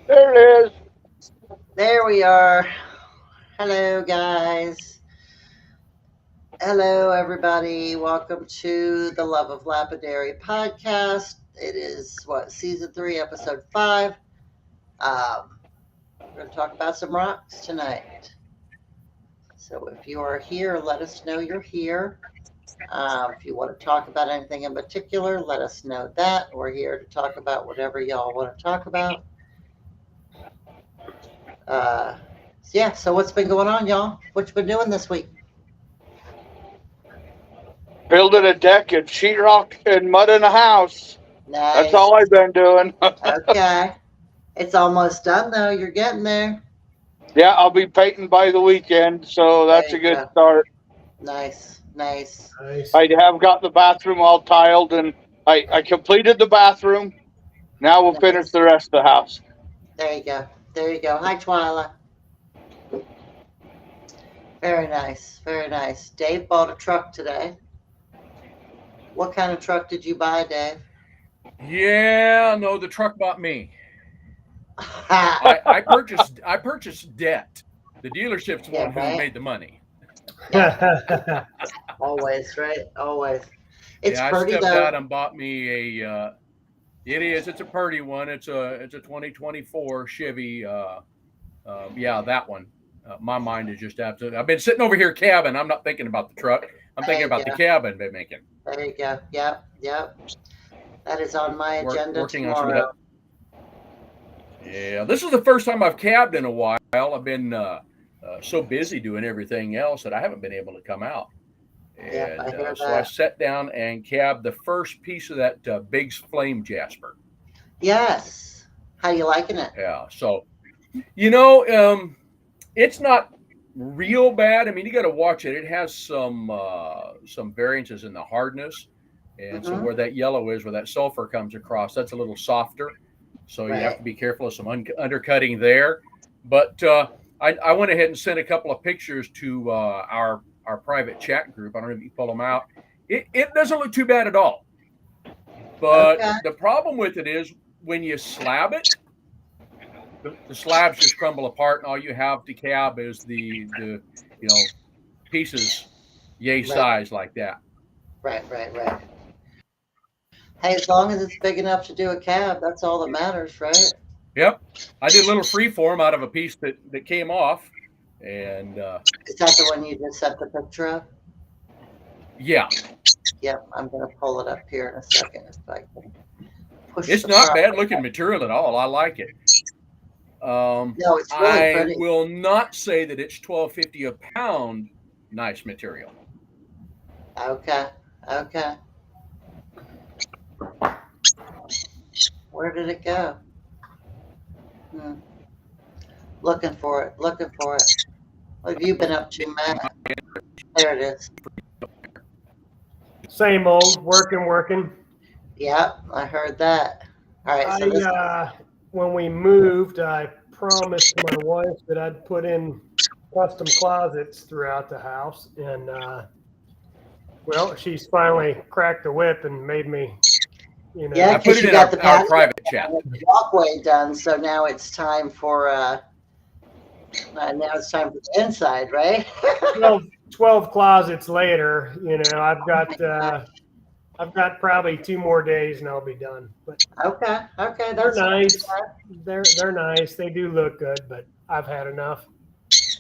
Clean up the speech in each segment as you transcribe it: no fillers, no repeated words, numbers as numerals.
There it is. There we are. Hello, guys. Hello, everybody. Welcome to the Love of Lapidary Podcast. It is season 3, episode 5. We're going to talk about some rocks tonight. So if you are here, let us know you're here. If you want to talk about anything in particular, let us know that. We're here to talk about whatever y'all want to talk about. So what's been going on, y'all? What you been doing this week? Building a deck and sheetrock and mud in a house. That's Nice. all I've been doing. Okay. It's almost done, though. You're getting there. Yeah, I'll be painting by the weekend, so There that's a you good go. start. Nice. Nice. I have got the bathroom all tiled, and I completed the bathroom. Now we'll finish Nice. the rest of the house. There you go. There you go. Hi, Twyla. Very nice. Very nice. Dave bought a truck today. What kind of truck did you buy, Dave? Yeah, no, the truck bought me. Ha! I purchased debt. The dealership's Yeah, one who right? made the money. Always, right? Always. It's Yeah, I pretty, stepped though. out and bought me a. It's a pretty one. It's a 2024 Chevy. Yeah, that one. My mind is just absolutely. I've been sitting over here cabbing. I'm not thinking about the truck. I'm There thinking you about the go. cabin they're making. There you go. Yep. That is on my agenda Working on some of tomorrow. that. Yeah, this is the first time I've cabbed in a while. I've been so busy doing everything else that I haven't been able to come out. Yep, I And hear so I that. sat down and cabbed the first piece of that big flame jasper. Yes. How you liking it? Yeah, so it's not real bad. I mean, you got to watch it. It has some variances in the hardness, and so Mm-hmm. where that yellow is, where that sulfur comes across, that's a little softer. So you have Right. to be careful of some undercutting there. But I went ahead and sent a couple of pictures to our private chat group. I don't know if you pull them out. It doesn't look too bad at all. But Okay. the problem with it is when you slab it, the slabs just crumble apart, and all you have to cab is the pieces yay Right. size like that. Right. Hey, as long as it's big enough to do a cab, that's all that matters, right? Yep, I did a little freeform out of a piece that came off, and Is that the one you just sent the picture of? yeah, Yep, I'm gonna pull it up here in a second if I can push it's the not proper. bad looking material at all. I like it. No, it's really I pretty. will not say that it's $12.50 a pound. Nice material. Okay. Where did it go? Hmm. Looking for it. What have you been up to, Matt? There it is. Same old, working. Yep, I heard that. All right, so this. When we moved, I promised my wife that I'd put in custom closets throughout the house, and well, she's finally cracked the whip and made me, Yeah, I put because it you in got the our patio private chat. and the walkway done, so now it's time for the inside, right? 12 closets later. I've got probably 2 more days and I'll be done. But Okay, they're that's nice. They're nice. They do look good, but I've had enough.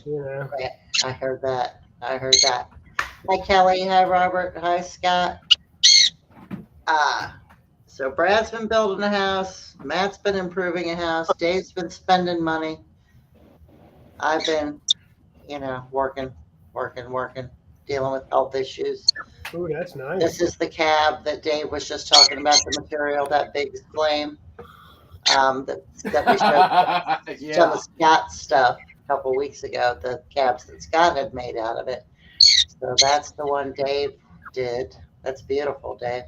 right. I heard that. Hi, Kelly. Hi, Robert. Hi, Scott. So Brad's been building a house. Matt's been improving a house. Dave's been spending money. I've been, working, dealing with health issues. Ooh, that's nice. This is the cab that Dave was just talking about, the material, that big flame. That we showed some of Scott's stuff a couple weeks ago, the cabs that Scott had made out of it. So that's the one Dave did. That's beautiful, Dave.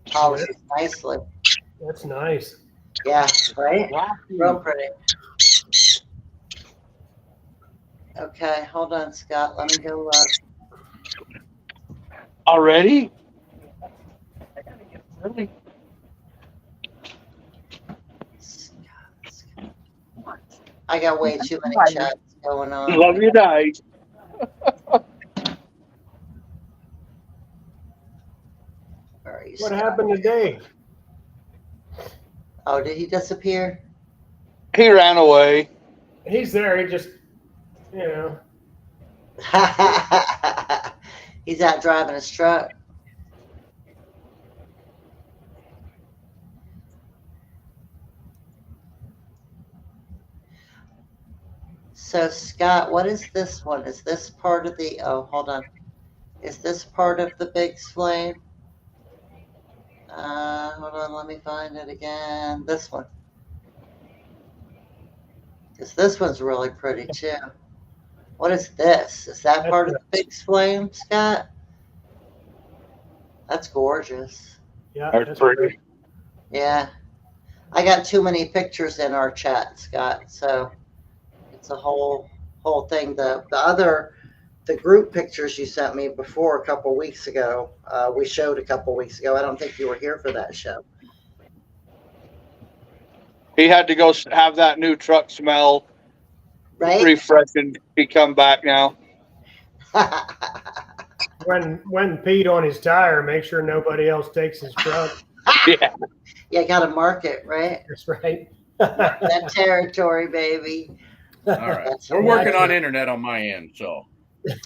Polishes nicely. That's nice. Yeah, right? Real pretty. Okay, hold on, Scott. Let me go look. Already? Really? I got way too many chats going on. Love you, night. Where are you, What Scott? happened today? Oh, did he disappear? He ran away. He's there. He just, you know. He's out driving his truck. So, Scott, what is this one? Is this part of the, oh, hold on. Is this part of the big flame? Hold on, let me find it again. This one. Because this one's really pretty, too. What is this? Is that part of the big flame, Scott? That's gorgeous. Yeah, That's pretty. Yeah. I got too many pictures in our chat, Scott, so it's a whole thing. The group pictures you sent me before a couple weeks ago, we showed a couple weeks ago. I don't think you were here for that show. He had to go have that new truck smell Right? refreshing. He come back now. When Pete on his tire, make sure nobody else takes his truck. Yeah. You got to mark it, right? That's right. That territory, baby. All right. That's We're working on internet on my end, so.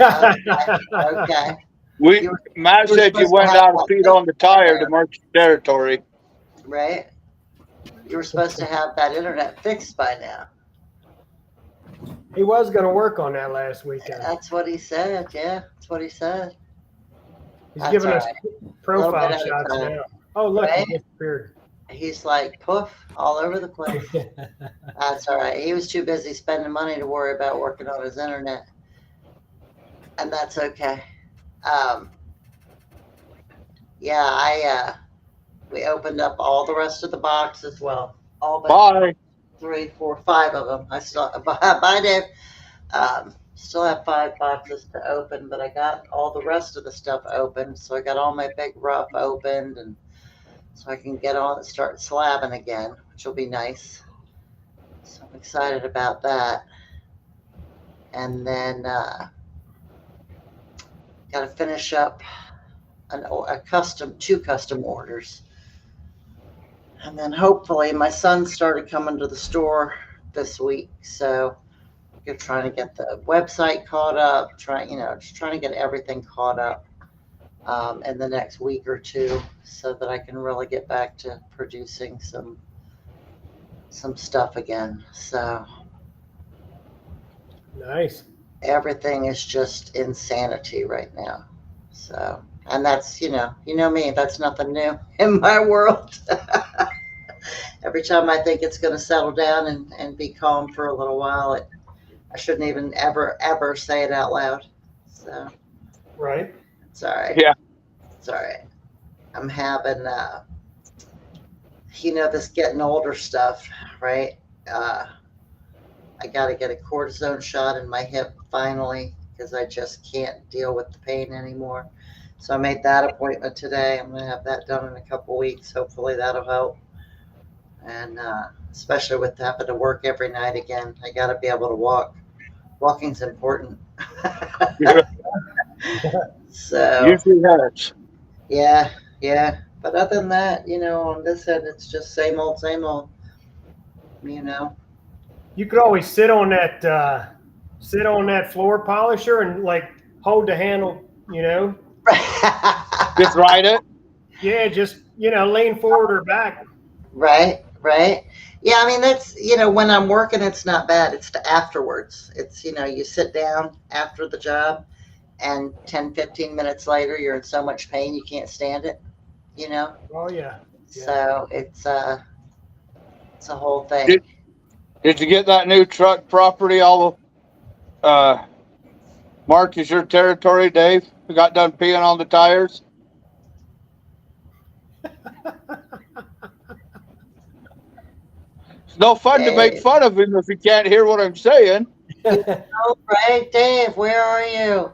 Okay. Matt you were said you supposed to went have out that feet on the tire to there. mark your territory. Right? You were supposed to have that internet fixed by now. He was going to work on that last weekend. That's what he said. Yeah, that's what he said. He's That's giving all us right. profile Little bit at a shots time. now. Oh, look, Right? he disappeared. He's like poof all over the place. That's all right. He was too busy spending money to worry about working on his internet, and that's okay. Yeah, we opened up all the rest of the boxes. Well, all but Bye. 3, 4, 5 of them. I still bye, Dave. Still have 5 boxes to open, but I got all the rest of the stuff open. So I got all my big rough opened, and so I can get on and start slabbing again, which will be nice. So I'm excited about that. And then got to finish up two custom orders. And then hopefully my son started coming to the store this week, so we're trying to get the website caught up, just trying to get everything caught up in the next week or two, so that I can really get back to producing some stuff again. So Nice. everything is just insanity right now. So, and that's, you know me, that's nothing new in my world. Every time I think it's going to settle down and be calm for a little while, I shouldn't even ever say it out loud. So Right. it's all right. Yeah. It's all right. I'm having, this getting older stuff, right? I got to get a cortisone shot in my hip finally, because I just can't deal with the pain anymore. So I made that appointment today. I'm going to have that done in a couple weeks. Hopefully that'll help. And especially with having to work every night again, I got to be able to walk. Walking's important. So Usually hurts. yeah. But other than that, on this end, it's just same old. You could always sit on that floor polisher and like hold the handle, Just ride it. Yeah, just lean forward or back. Right. Yeah, I mean, that's, when I'm working, it's not bad. It's the afterwards. It's, you sit down after the job and 10, 15 minutes later, you're in so much pain, you can't stand it, Oh yeah. So it's a whole thing. Did you get that new truck property all marked as your territory, Dave? You got done peeing on the tires? It's no fun to make fun of him if he can't hear what I'm saying. Oh, right, Dave, where are you?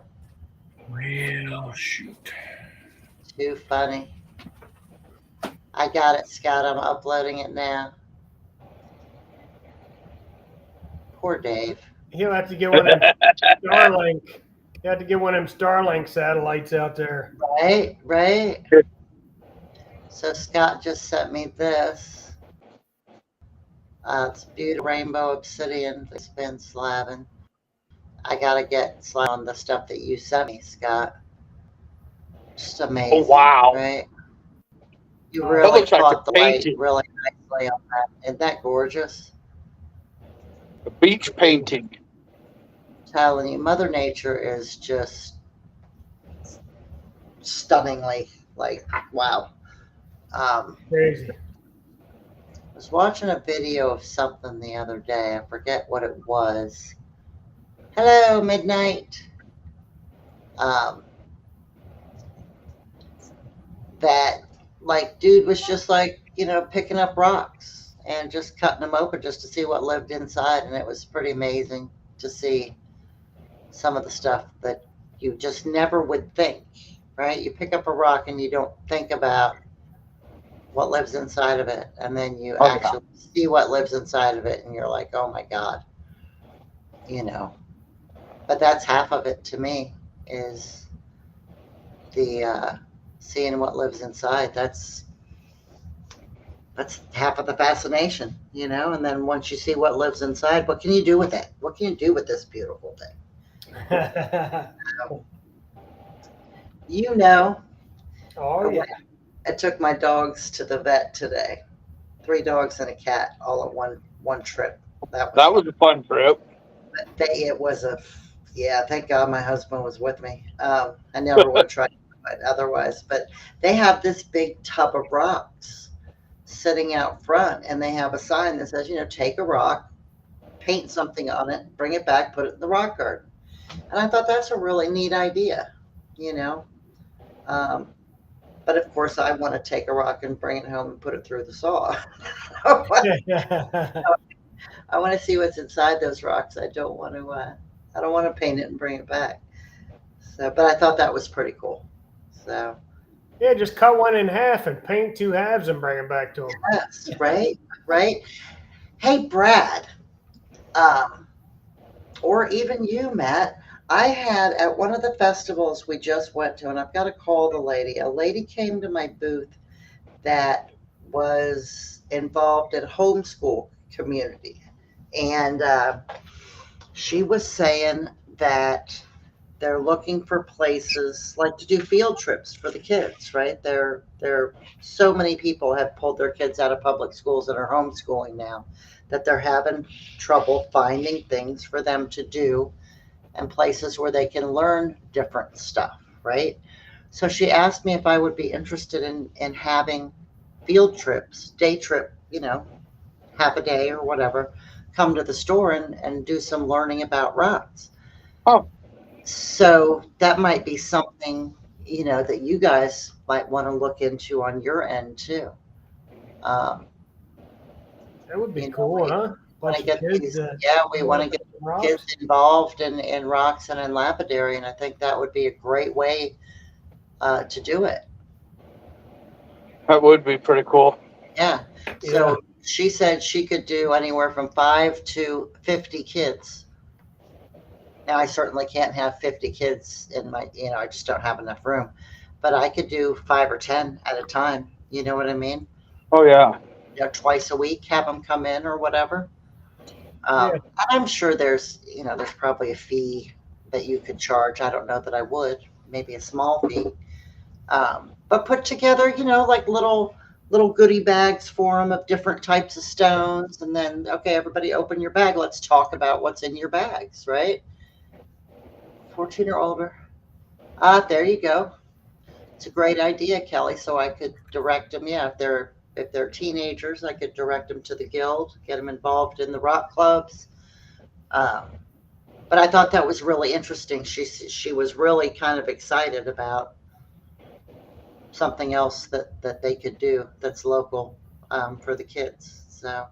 Well, shoot. Too funny. I got it, Scott. I'm uploading it now. Poor Dave. He'll have to get one of them Starlink. You have to get one of them Starlink satellites out there. Right, right. So Scott just sent me this. It's beautiful rainbow obsidian. It's been slabbing. I gotta get slab on the stuff that you sent me, Scott. Just amazing. Oh, wow. Right? You That really looks like caught a the light painting. really nicely on that. Isn't that gorgeous? A beach painting. I'm telling you, Mother Nature is just stunningly like, wow. Crazy. I was watching a video of something the other day. I forget what it was. Hello, Midnight. That like dude was just like, picking up rocks and just cutting them open just to see what lived inside, and it was pretty amazing to see some of the stuff that you just never would think, right? You pick up a rock and you don't think about what lives inside of it, and then you actually see what lives inside of it and you're like, oh my God, but that's half of it to me, is the seeing what lives inside. That's half of the fascination, and then once you see what lives inside, what can you do with it? What can you do with this beautiful thing? Oh yeah. I took my dogs to the vet today. 3 dogs and a cat all at one trip. That was a fun trip. Thank God my husband was with me. I never would try it otherwise, but they have this big tub of rocks sitting out front, and they have a sign that says, take a rock, paint something on it, bring it back, put it in the rock garden. And I thought that's a really neat idea, but of course I want to take a rock and bring it home and put it through the saw. I want to see what's inside those rocks. I don't want to paint it and bring it back. So, but I thought that was pretty cool. So Yeah, just cut one in half and paint 2 halves and bring them back to them. yes, right. Hey, Brad, or even you, Matt, I had at one of the festivals we just went to, and I've got to call the lady. A lady came to my booth that was involved in homeschool community, and she was saying that they're looking for places like to do field trips for the kids, right? There so many people have pulled their kids out of public schools and are homeschooling now that they're having trouble finding things for them to do and places where they can learn different stuff, right? So she asked me if I would be interested in having field trips, day trip, half a day or whatever, come to the store and do some learning about rocks. Oh. So that might be something, that you guys might want to look into on your end too. That would be cool, huh? We want to get kids involved in rocks and in lapidary, and I think that would be a great way to do it. That would be pretty cool. Yeah. So she said she could do anywhere from 5 to 50 kids. Now, I certainly can't have 50 kids in my, I just don't have enough room. But I could do 5 or 10 at a time. You know what I mean? Oh, yeah. Twice a week, have them come in or whatever. And I'm sure there's probably a fee that you could charge. I don't know that I would. Maybe a small fee. But put together, like little goodie bags for them of different types of stones. And then, okay, everybody open your bag. Let's talk about what's in your bags, right? 14 or older. There you go. It's a great idea, Kelly. So I could direct them. Yeah, if they're teenagers, I could direct them to the guild, get them involved in the rock clubs. But I thought that was really interesting. She was really kind of excited about something else that they could do that's local for the kids. So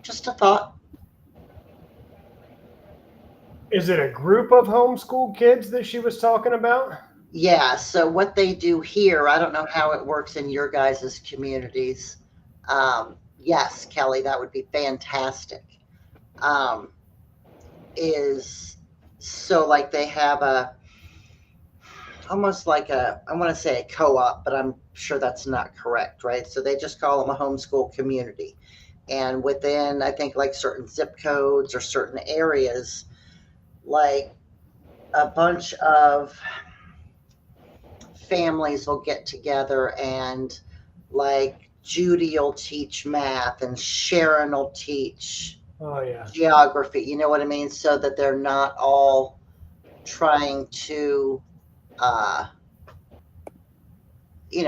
just a thought. Is it a group of homeschool kids that she was talking about? Yeah, so what they do here, I don't know how it works in your guys' communities. Yes, Kelly, that would be fantastic. is so like they have almost like I want to say a co-op, but I'm sure that's not correct, right? So they just call them a homeschool community. And within, I think, like certain zip codes or certain areas, like a bunch of families will get together, and like Judy will teach math and Sharon will teach geography. You know what I mean? So that they're not all trying to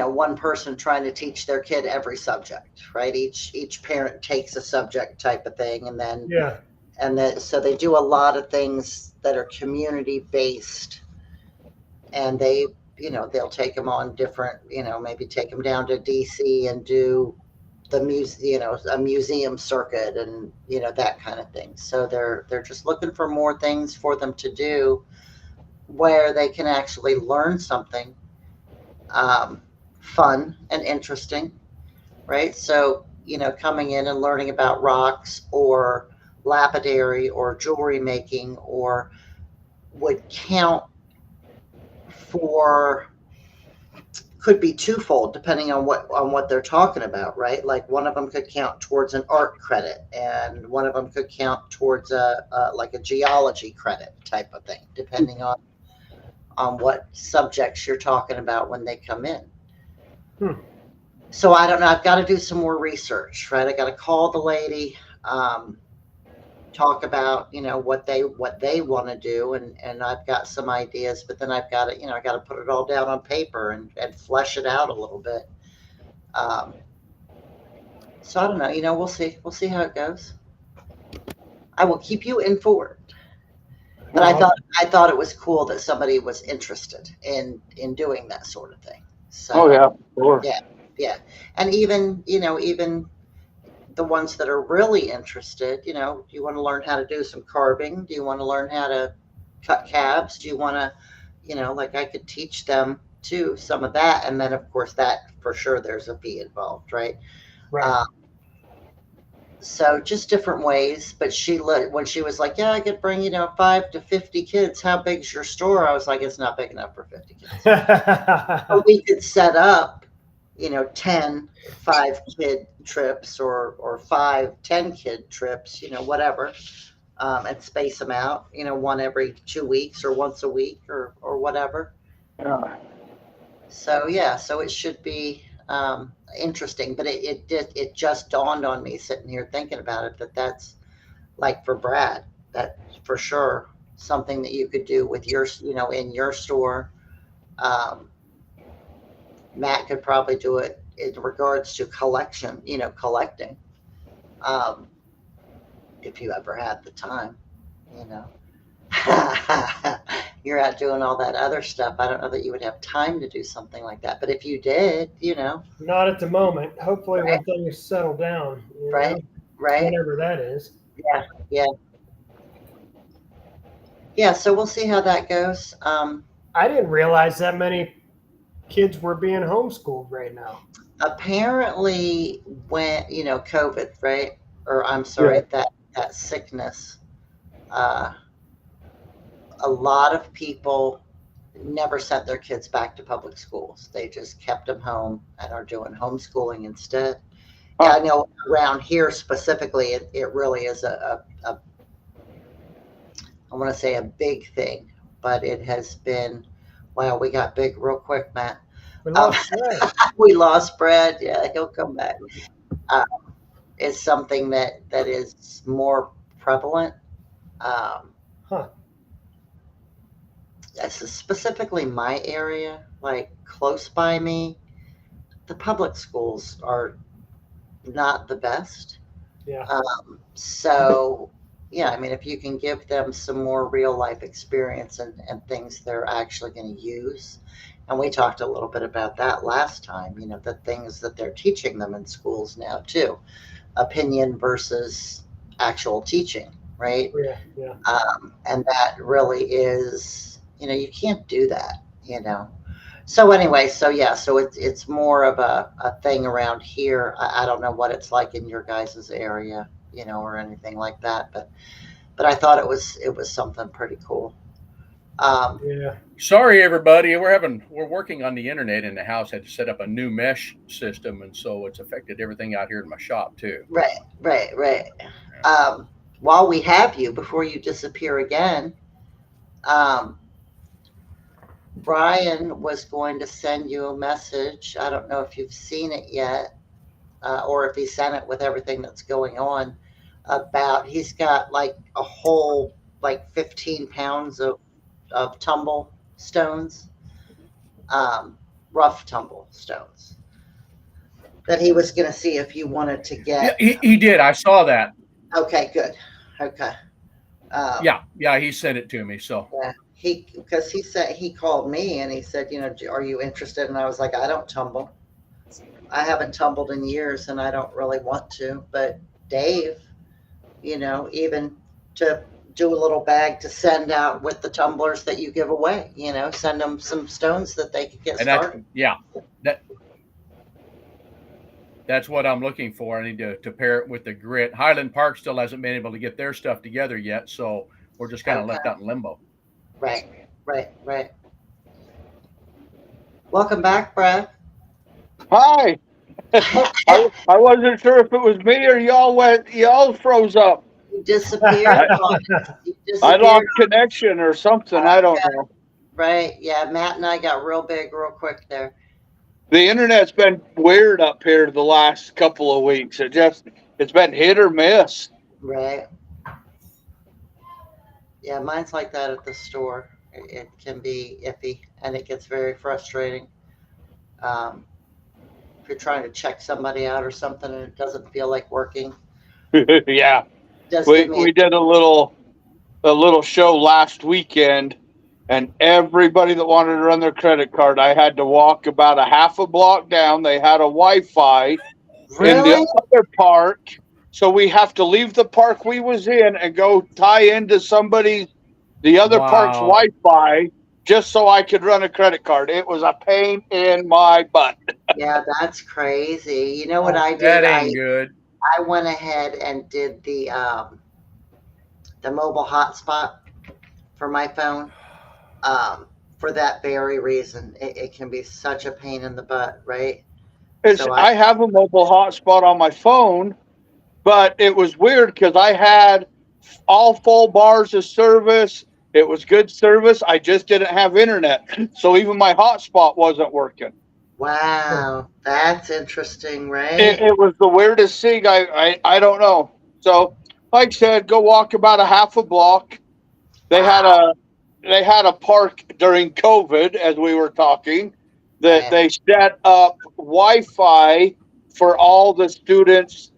one person trying to teach their kid every subject, right? Each parent takes a subject type of thing, and then so they do a lot of things that are community based, and they'll take them on different, maybe take them down to DC and do the a museum circuit and that kind of thing. So they're just looking for more things for them to do where they can actually learn something fun and interesting, right? So, coming in and learning about rocks or lapidary or jewelry making or would count for, could be twofold depending on what they're talking about, right? Like one of them could count towards an art credit, and one of them could count towards like a geology credit type of thing, depending on what subjects you're talking about when they come in. So I don't know. I've got to do some more research, right? I got to call the lady, talk about what they want to do, and I've got some ideas, but then I've got to I got to put it all down on paper and flesh it out a little bit. So I don't know. We'll see how it goes. I will keep you informed. But I thought it was cool that somebody was interested in doing that sort of thing. So, sure. Yeah. And even the ones that are really interested, do you want to learn how to do some carving? Do you want to learn how to cut cabs? Do you want to, like I could teach them too, some of that. And then of course that for sure there's a fee involved, right? Right. So just different ways. But when she was like, yeah, I could bring, 5 to 50 kids. How big's your store? I was like, it's not big enough for 50 kids. But we could set up, 10 5-kid trips or 5 10-kid trips, whatever, and space them out, one every 2 weeks or once a week or whatever. Yeah. So it should be interesting, but it just dawned on me sitting here thinking about it that's like for Brad, that for sure something that you could do with your in your store. Matt could probably do it in regards to collecting, if you ever had the time. You're out doing all that other stuff. I don't know that you would have time to do something like that. But if you did, Not at the moment. Hopefully when things settle down. Right. Whenever that is. Yeah, so we'll see how that goes. I didn't realize that many kids were being homeschooled right now. Apparently when, COVID, right? Or I'm sorry, that sickness, a lot of people never sent their kids back to public schools. They just kept them home and are doing homeschooling instead. Yeah, I know around here specifically, it really is I want to say a big thing, but it has been, wow, we got big real quick, Matt. We lost Brad. We lost Brad. Yeah, he'll come back. It's something that is more prevalent. This is specifically my area, like close by me, the public schools are not the best. Yeah. So, I mean, if you can give them some more real life experience and things they're actually going to use. And we talked a little bit about that last time, the things that they're teaching them in schools now too. Opinion versus actual teaching, right? Yeah. And that really is, you can't do that, So anyway, so it's more of a thing around here. I don't know what it's like in your guys' area. or anything like that. But I thought it was something pretty cool. Yeah. Sorry, everybody. We're working on the internet in the house. Had to set up a new mesh system, and so it's affected everything out here in my shop too. Right. While we have you, before you disappear again, Brian was going to send you a message. I don't know if you've seen it yet, or if he sent it with everything that's going on. He's got like a whole 15 pounds of tumble stones, rough tumble stones, that he was going to see if you wanted to get. Yeah, he did. I saw that. Okay, good. Okay. Yeah, he sent it to me. So yeah, because he called me and he said, are you interested? And I was like, I don't tumble. I haven't tumbled in years, and I don't really want to. But Dave, even to do a little bag to send out with the tumblers that you give away, send them some stones that they could get started. That's what I'm looking for. I need to pair it with the grit. Highland Park still hasn't been able to get their stuff together yet, so we're just kind of left out in limbo. Right. Welcome back, Brad. Hi. I wasn't sure if it was me or y'all froze up. You disappeared. I lost connection or something. I don't know. Right. Yeah. Matt and I got real big real quick there. The internet's been weird up here the last couple of weeks. It's been hit or miss. Right. Yeah, mine's like that at the store. It can be iffy, and it gets very frustrating. If you're trying to check somebody out or something and it doesn't feel like working. Yeah. We did a little show last weekend, and everybody that wanted to run their credit card, I had to walk about a half a block down. They had a Wi-Fi in the other park, so we have to leave the park we was in and go tie into the other park's Wi-Fi just so I could run a credit card. It was a pain in my butt. Yeah, that's crazy. You know what I did? That ain't good. I went ahead and did the mobile hotspot for my phone. For that very reason, it can be such a pain in the butt, right? I have a mobile hotspot on my phone, but it was weird because I had all full bars of service. It was good service. I just didn't have internet, so even my hotspot wasn't working. Wow, that's interesting, right? It was the weirdest thing. I don't know. So, like I said, go walk about a half a block. They had a park during COVID, as we were talking, that they set up Wi-Fi for all the students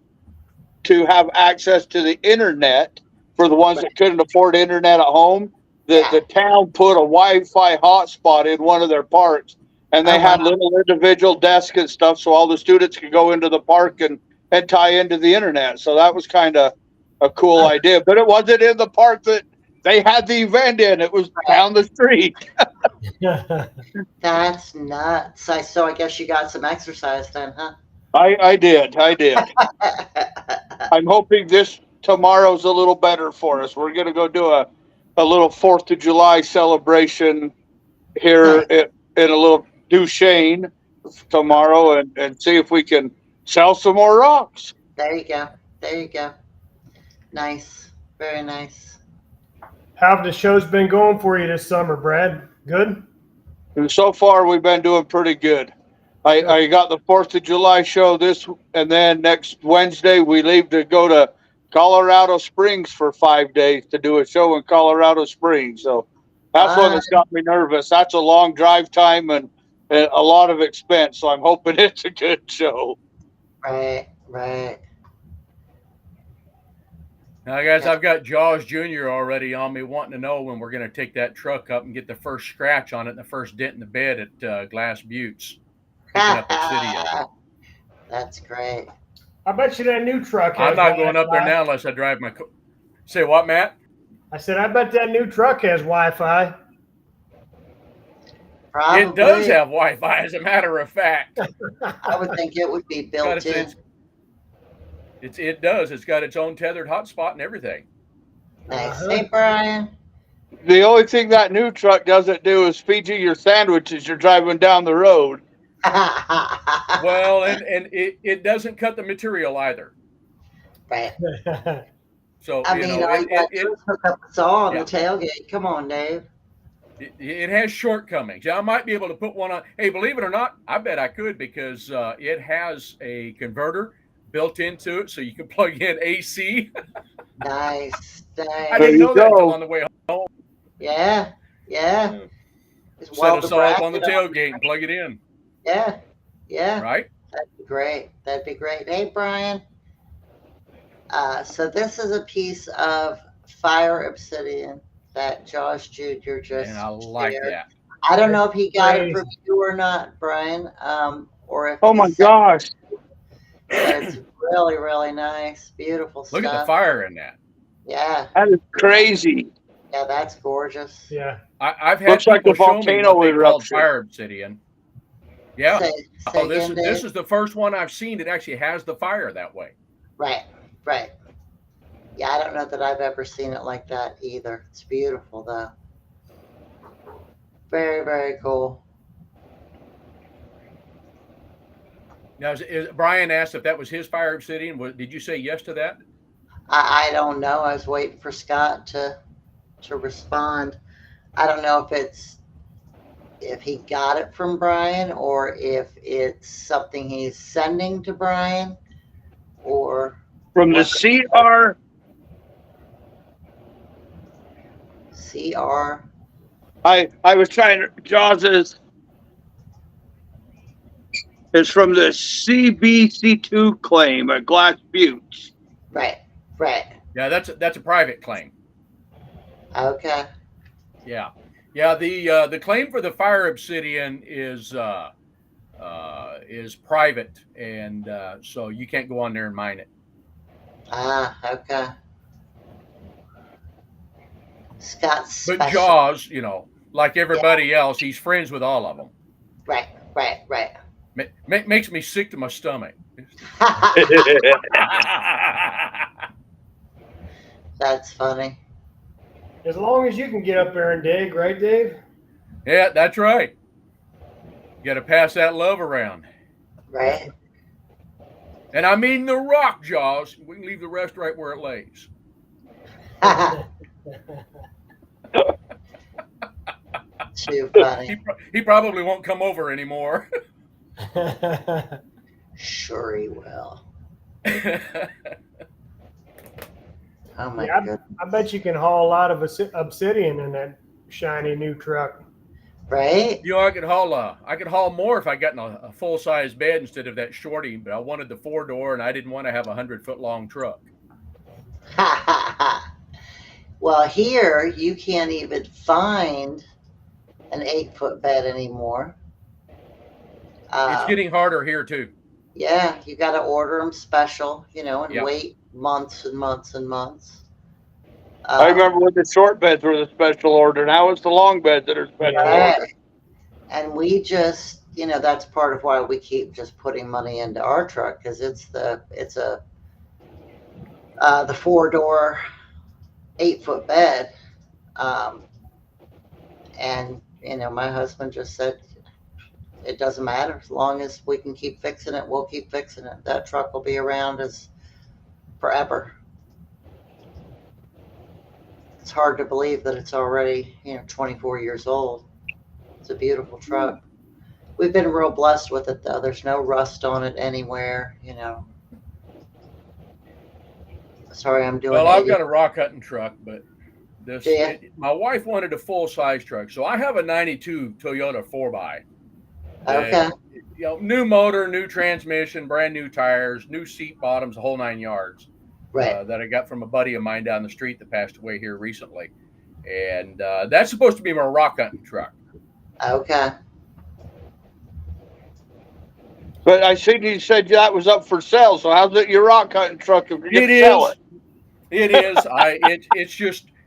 to have access to the internet. For the ones that couldn't afford internet at home, the town put a Wi-Fi hotspot in one of their parks, and they had little individual desks and stuff, so all the students could go into the park and tie into the internet. So that was kind of a cool idea, but it wasn't in the park that they had the event in. It was down the street. That's nuts. So I guess you got some exercise then, huh? I did. I'm hoping tomorrow's a little better for us. We're going to go do a little 4th of July celebration here in a little Duchesne tomorrow and see if we can sell some more rocks. There you go. Nice. Very nice. How have the shows been going for you this summer, Brad? Good? And so far, we've been doing pretty good. I got the 4th of July show and then next Wednesday, we leave to go to Colorado Springs for 5 days to do a show in Colorado Springs. So that's one that's got me nervous. That's a long drive time and a lot of expense. So I'm hoping it's a good show. Right. Now, guys, I've got Jaws Jr. already on me wanting to know when we're going to take that truck up and get the first scratch on it and the first dent in the bed at Glass Buttes. Picking up Obsidian. That's great. I bet you that new truck has I'm not going up there now unless I drive my car. Say what, Matt? I said, I bet that new truck has Wi-Fi. Probably. It does have Wi-Fi, as a matter of fact. I would think it would be built in. It does. It's got its own tethered hotspot and everything. Nice. Hey, Brian. The only thing that new truck doesn't do is feed you your sandwich as you're driving down the road. Well, and it doesn't cut the material either. Right. So I mean, all you got to do is hook up a saw on yeah. the tailgate. Come on, Dave. It has shortcomings. I might be able to put one on. Hey, believe it or not, I bet I could, because it has a converter built into it, so you can plug in AC. Nice. I didn't know that until on the way home. Yeah. Just Set weld a the saw up on the bracket tailgate and plug it in. Yeah. Right? That'd be great. Hey, Brian. So this is a piece of fire obsidian that Josh Jr. just And I like shared. that. I don't know if he got it from you or not, Brian, or if Oh my gosh. But it's really, really nice. Beautiful stuff. Look at the fire in that. Yeah. That is crazy. Yeah, that's gorgeous. Yeah. I've had Looks like people a show me volcano what they call eruption. fire obsidian. Yeah. Say again, Dave? This is the first one I've seen that actually has the fire that way. Right. Yeah, I don't know that I've ever seen it like that either. It's beautiful, though. Very, very cool. Now, Brian asked if that was his fire obsidian. Did you say yes to that? I don't know. I was waiting for Scott to respond. I don't know if he got it from Brian or if it's something he's sending to Brian or From the CR. I was trying to, Jaws is from the CBC2 claim at Glass Buttes. Right. Yeah, that's a private claim. Okay. Yeah. The claim for the fire obsidian is private, and so you can't go on there and mine it. Okay. Scott's But special. Jaws, like everybody else, he's friends with all of them. Right. Makes me sick to my stomach. That's funny. As long as you can get up there and dig, right, Dave? Yeah, that's right. You got to pass that love around. Right. And I mean the rock, Jaws. We can leave the rest right where it lays. Too funny. He probably won't come over anymore. Sure he will. Oh my Yeah, goodness. I bet you can haul a lot of obsidian in that shiny new truck. Right? I could haul more if I got in a full size bed instead of that shorty. But I wanted the 4-door, and I didn't want to have a 100-foot long truck. Well, here you can't even find an 8-foot bed anymore. It's getting harder here too. Yeah, you got to order them special, and Yep. wait months and months and months. I remember when the short beds were the special order. Now it's the long beds that are special Yeah. order. And we just, that's part of why we keep just putting money into our truck, because it's the 4-door, 8-foot bed. And my husband just said, it doesn't matter. As long as we can keep fixing it, we'll keep fixing it. That truck will be around as forever. It's hard to believe that it's already, 24 years old. It's a beautiful truck. We've been real blessed with it, though. There's no rust on it anywhere, Sorry, I'm doing. Well, I've got a rock hunting truck, but Yeah. my wife wanted a full size truck, so I have a '92 Toyota 4x. Okay. New motor, new transmission, brand new tires, new seat bottoms, the whole 9 yards. Right. That I got from a buddy of mine down the street that passed away here recently, and that's supposed to be my rock hunting truck. Okay. But I seen you said that was up for sale. So how's it your rock hunting truck if you It sell is. it? It is.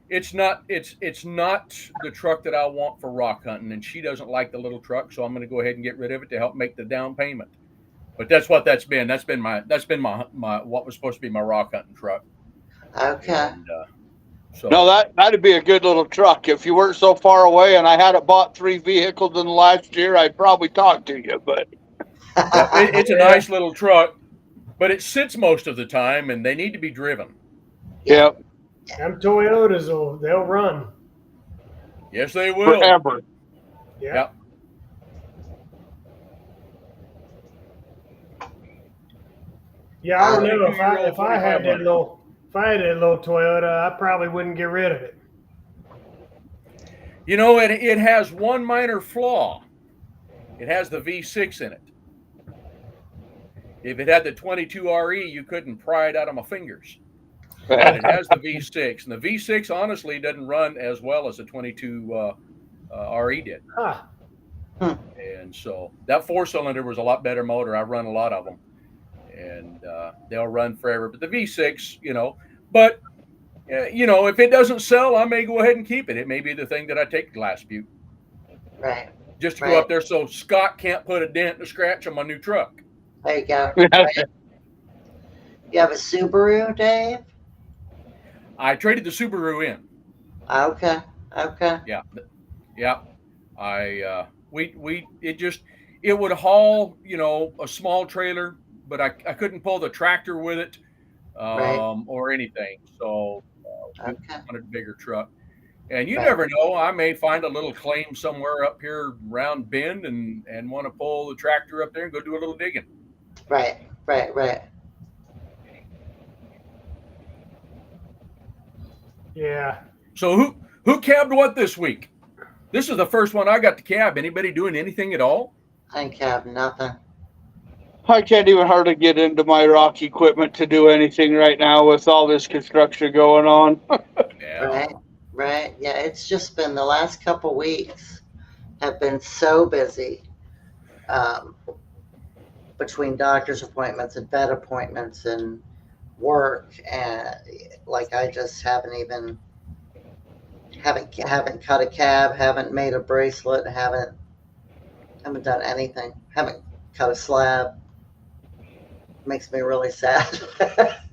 It's not the truck that I want for rock hunting, and she doesn't like the little truck, so I'm going to go ahead and get rid of it to help make the down payment. But that's what that's been. That's been my what was supposed to be my rock hunting truck. Okay. And, so No, that'd be a good little truck. If you weren't so far away and I hadn't bought 3 vehicles in the last year, I'd probably talk to you. But it's a nice little truck, but it sits most of the time, and they need to be driven. yeah, Them Toyotas they'll run. Yes, they will. forever. Yeah. Yep. Yeah, I don't know Two-year-old if I had that 4500. little Toyota, I probably wouldn't get rid of it. You know, it has one minor flaw. It has the V6 in it. If it had the 22 RE, you couldn't pry it out of my fingers. But it has the V6, and the V6 honestly doesn't run as well as the 22 RE did. Huh. And so that 4-cylinder was a lot better motor. I've run a lot of them, and they'll run forever. But the V6, you know, but you know, if it doesn't sell, I may go ahead and keep it. It may be the thing that I take to Glass Butte, Right. just to Right. go up there so Scott can't put a dent and a scratch on my new truck. There you go. Right. You have a Subaru, Dave? I traded the Subaru in. Okay. Okay. Yeah. It would haul, you know, a small trailer, but I couldn't pull the tractor with it, Right. or anything. So we Okay. wanted a bigger truck. And you Right. never know, I may find a little claim somewhere up here around Bend and want to pull the tractor up there and go do a little digging. Right. Right. Yeah. So who cabbed what this week? This is the first one I got to cab. Anybody doing anything at all? I ain't have nothing. I can't even hardly get into my rock equipment to do anything right now with all this construction going on. Yeah. Right. Yeah, it's just been the last couple weeks have been so busy, between doctor's appointments and vet appointments and work, and like I just haven't cut a cab, haven't made a bracelet, haven't done anything, haven't cut a slab. Makes me really sad.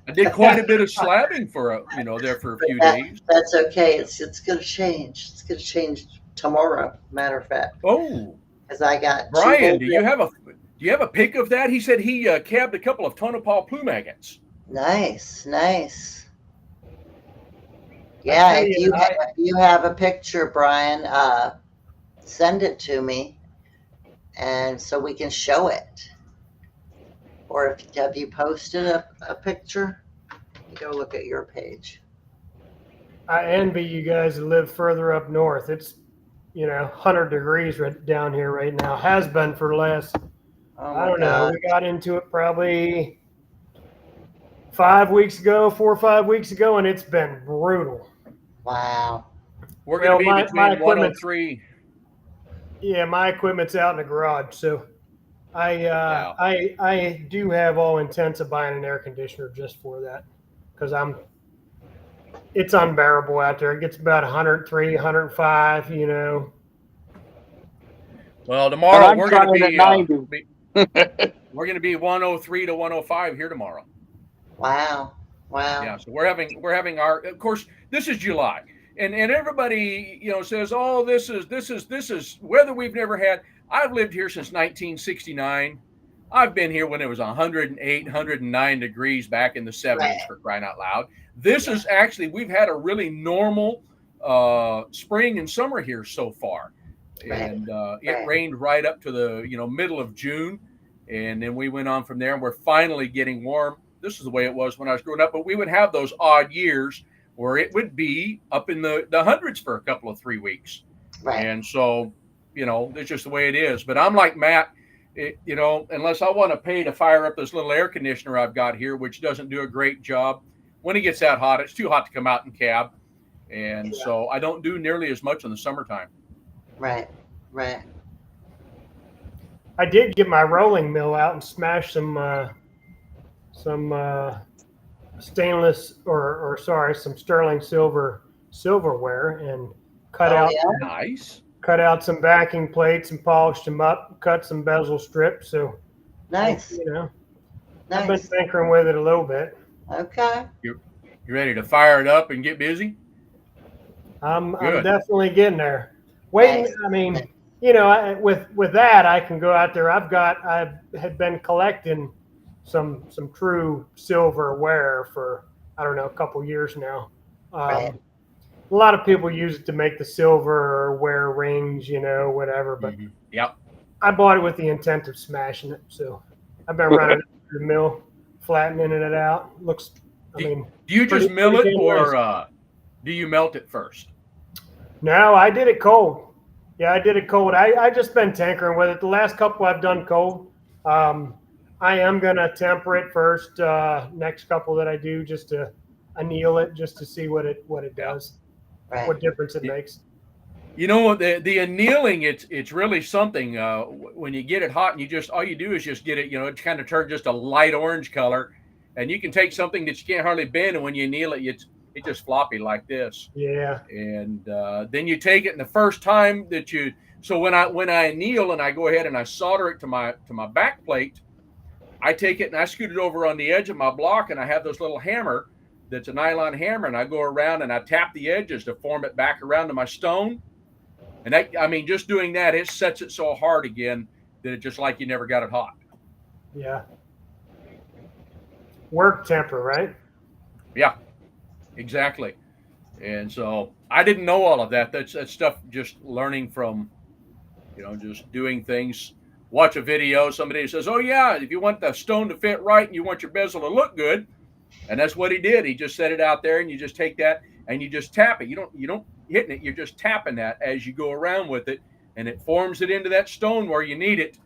I did quite a bit of slabbing for there for a few days. That's okay. It's gonna change. It's gonna change tomorrow. Matter of fact, Oh, because I got Brian, do you have a pic of that? He said he cabbed a couple of Tonopah plume agates. Nice. Yeah, if you have a picture, Brian, send it to me, and so we can show it. Or have you posted a picture? You go look at your page. I envy you guys that live further up north. It's 100 degrees right down here right now. Has been for the last, Oh I don't know. We got into it probably 4 or 5 weeks ago, and it's been brutal. Wow. We're going to be my between equipment's- 103. Yeah, my equipment's out in the garage, so I do have all intents of buying an air conditioner just for that, because it's unbearable out there. It gets about 103, 105, Well, tomorrow I'm we're going to trying be, at 90. we're going to be 103 to 105 here tomorrow. Wow. Yeah, so we're having our, of course, this is July, and everybody says, oh, this is weather we've never had. I've lived here since 1969. I've been here when it was 108, 109 degrees back in the 70s, Right. for crying out loud. This is actually, we've had a really normal spring and summer here so far. Right. And it Right. rained right up to the middle of June, and then we went on from there, and we're finally getting warm. This is the way it was when I was growing up, but we would have those odd years where it would be up in the hundreds for a couple of 3 weeks. Right. And so, that's just the way it is. But I'm like Matt, unless I want to pay to fire up this little air conditioner I've got here, which doesn't do a great job. When it gets that hot, it's too hot to come out and cab. And so I don't do nearly as much in the summertime. Right. I did get my rolling mill out and smash some stainless some sterling silverware, and cut out Nice. some backing plates and polished them up, cut some bezel strips. So Nice. You know, I've been Nice. tinkering with it a little bit. Okay. You ready to fire it up and get busy? I'm Good. definitely getting there. Waiting. Nice. I mean, you know, with that, I can go out there. I had been collecting some true silverware for, I don't know, a couple years now. Right. A lot of people use it to make the silver or wear rings, you know, whatever. But Yep. I bought it with the intent of smashing it. So I've been running it through the mill, flattening it out. Looks, I mean, Do you just pretty- mill pretty it, damn or nice. do you melt it first? No, I did it cold. Yeah, I did it cold. I just been tinkering with it. The last couple I've done cold. I am gonna temper it first. Next couple that I do, just to anneal it, just to see what it does, Right. what difference it makes. You know, the annealing, it's really something. When you get it hot, and all you do is just get it. You know, it kind of turns just a light orange color, and you can take something that you can't hardly bend, and when you anneal it, it's just floppy like this. Yeah. And then you take it, and the first time that so when I anneal and I go ahead and I solder it to my back plate, I take it and I scoot it over on the edge of my block, and I have this little hammer that's a nylon hammer, and I go around and I tap the edges to form it back around to my stone. And I mean, just doing that, it sets it so hard again that it's just like you never got it hot. Yeah. Work temper, right? Yeah, exactly. And so I didn't know all of that. That's stuff just learning from, you know, just doing things. Watch a video, somebody says, oh yeah, if you want the stone to fit right and you want your bezel to look good. And that's what he did. He just set it out there, and you just take that and you just tap it. You don't hitting it. You're just tapping that as you go around with it, and it forms it into that stone where you need it.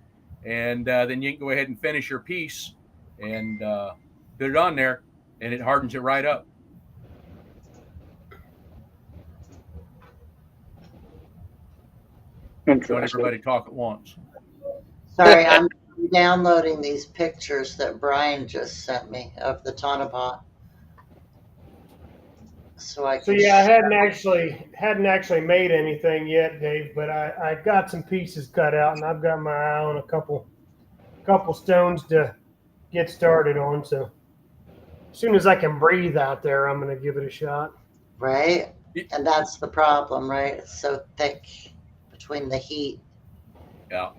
And then you can go ahead and finish your piece and put it on there, and it hardens it right up. Don't everybody talk at once. Sorry, I'm downloading these pictures that Brian just sent me of the Tonopah. So I So can yeah, I hadn't actually made anything yet, Dave, but I got some pieces cut out, and I've got my eye on a couple stones to get started on. So as soon as I can breathe out there, I'm going to give it a shot. Right? And that's the problem, right? It's so thick between the heat. Yeah.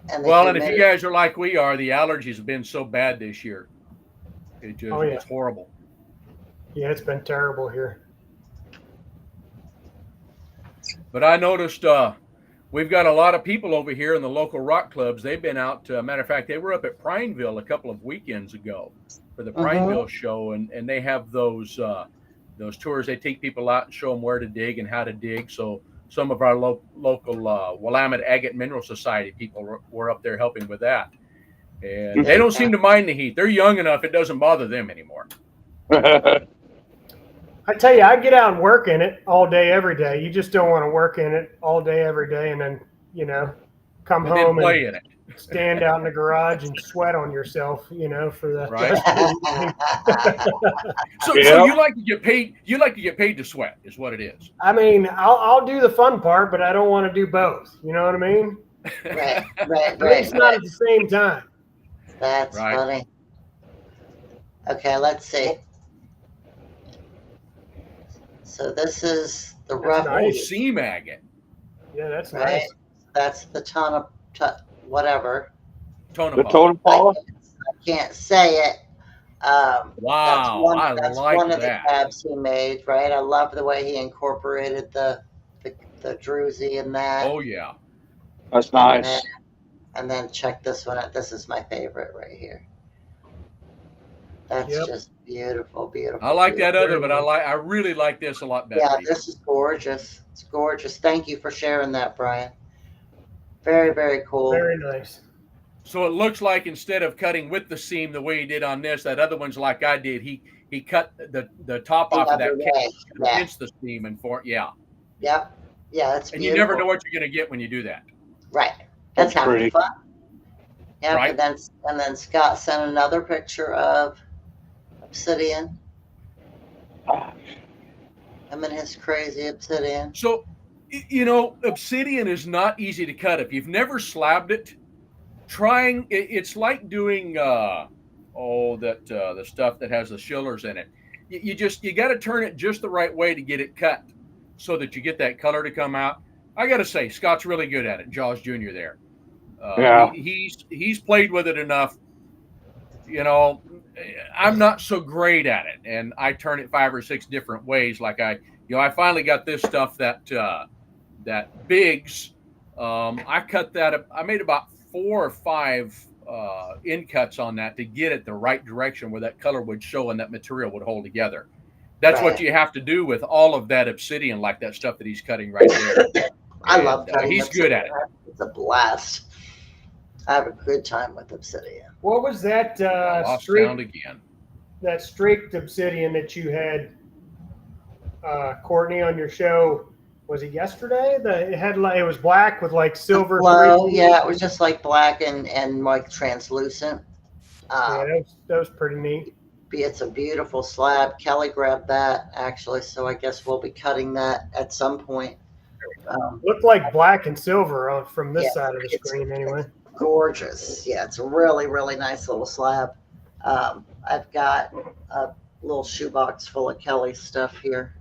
And the Well, and if humidity. you guys are like we are, the allergies have been so bad this year. It's horrible. Yeah, it's been terrible here. But I noticed we've got a lot of people over here in the local rock clubs. They've been out. Matter of fact, they were up at Prineville a couple of weekends ago for the Prineville show, and they have those tours. They take people out and show them where to dig and how to dig. So some of our local Willamette Agate Mineral Society people were up there helping with that. And they don't seem to mind the heat. They're young enough; it doesn't bother them anymore. I tell you, I get out and work in it all day, every day. You just don't want to work in it all day, every day, and then, you know, come And home then play and in it. stand out in the garage and sweat on yourself, you know, for the Right. rest of the So you like to get paid. You like to get paid to sweat, is what it is. I mean, I'll do the fun part, but I don't want to do both. You know what I mean? Right. At least not at the same time. That's Right. funny. Okay, let's see. So this is the rough. nice. Oh, seam agate. Yeah, that's Right. nice. That's the whatever. The Tonopah. totem I can't say it. Wow, I that's like one of that. the tabs he made, right? I love the way he incorporated the druzy in that. Oh yeah. That's nice. And then check this one out. This is my favorite right here. That's Yep. just beautiful, beautiful. I like that beautiful. other, but I really like this a lot better. Yeah, this is gorgeous. It's gorgeous. Thank you for sharing that, Brian. Very, very cool. Very nice. So it looks like instead of cutting with the seam the way he did on this, that other one's like I did. He cut the top off of that Another cake way. Yeah. against the seam and Yep. Yeah, that's And beautiful. you never know what you're going to get when you do that. Right. That's That's having pretty. fun. Yeah, Right. and then Scott sent another picture of obsidian. Him and his crazy obsidian. So, you know, obsidian is not easy to cut. If you've never slabbed it, it's like doing the stuff that has the shillers in it. You got to turn it just the right way to get it cut so that you get that color to come out. I got to say, Scott's really good at it. Jaws Jr. there. Yeah. He's played with it enough. I'm not so great at it, and I turn it 5 or 6 different ways. Like I finally got this stuff that Biggs. I cut that up. I made about 4 or 5 end cuts on that to get it the right direction where that color would show and that material would hold together. That's what you have to do with all of that obsidian, like that stuff that he's cutting right there. I love cutting. He's good at it. It's a blast. I have a good time with obsidian. What was that sound again? That streaked obsidian that you had, Courtney, on your show? Was it yesterday? It was black with like silver. Well, yeah, it was just like black and like translucent. Yeah, that was pretty neat. It's a beautiful slab. Kelly grabbed that actually, so I guess we'll be cutting that at some point. Looked like black and silver from this side of the screen, anyway. Gorgeous. Yeah, it's a really, really nice little slab. I've got a little shoebox full of Kelly's stuff here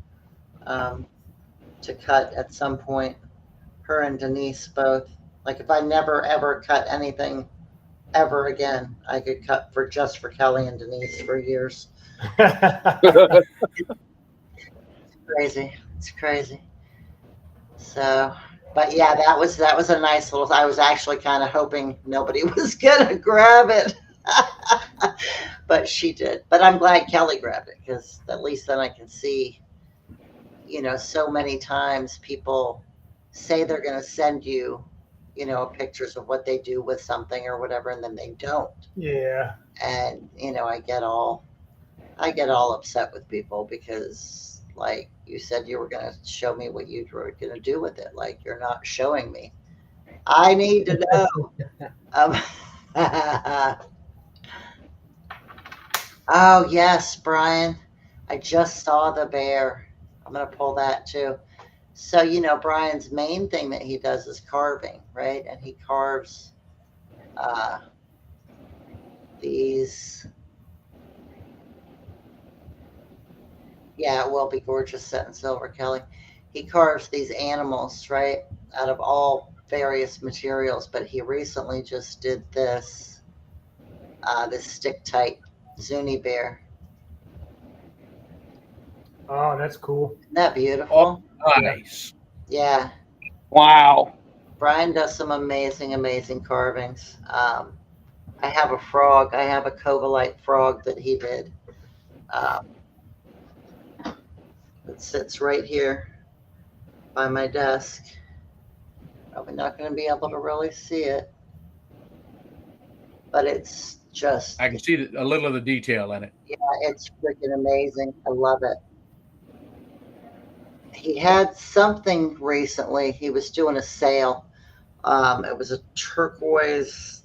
to cut at some point. Her and Denise both. Like if I never ever cut anything ever again, I could cut just for Kelly and Denise for years. It's crazy. It's crazy. So, but yeah, that was a nice little. I was actually kind of hoping nobody was gonna grab it, but she did. But I'm glad Kelly grabbed it because at least then I can see. So many times people say they're gonna send you, pictures of what they do with something or whatever, and then they don't. Yeah. And I get all upset with people because, like you said, you were going to show me what you were going to do with it. Like, you're not showing me. I need to know. Oh, yes, Brian. I just saw the bear. I'm going to pull that too. So, Brian's main thing that he does is carving, right? And he carves these. Yeah, it will be gorgeous set in silver, Kelly. He carves these animals, right, out of all various materials. But he recently just did this stick tight Zuni bear. Oh, that's cool. Isn't that beautiful? Oh, nice. Yeah. Wow. Brian does some amazing, amazing carvings. I have a frog. I have a Covalite frog that he did. It sits right here by my desk. Probably not going to be able to really see it, but it's just. I can see a little of the detail in it. Yeah, it's freaking amazing. I love it. He had something recently. He was doing a sale. It was a turquoise.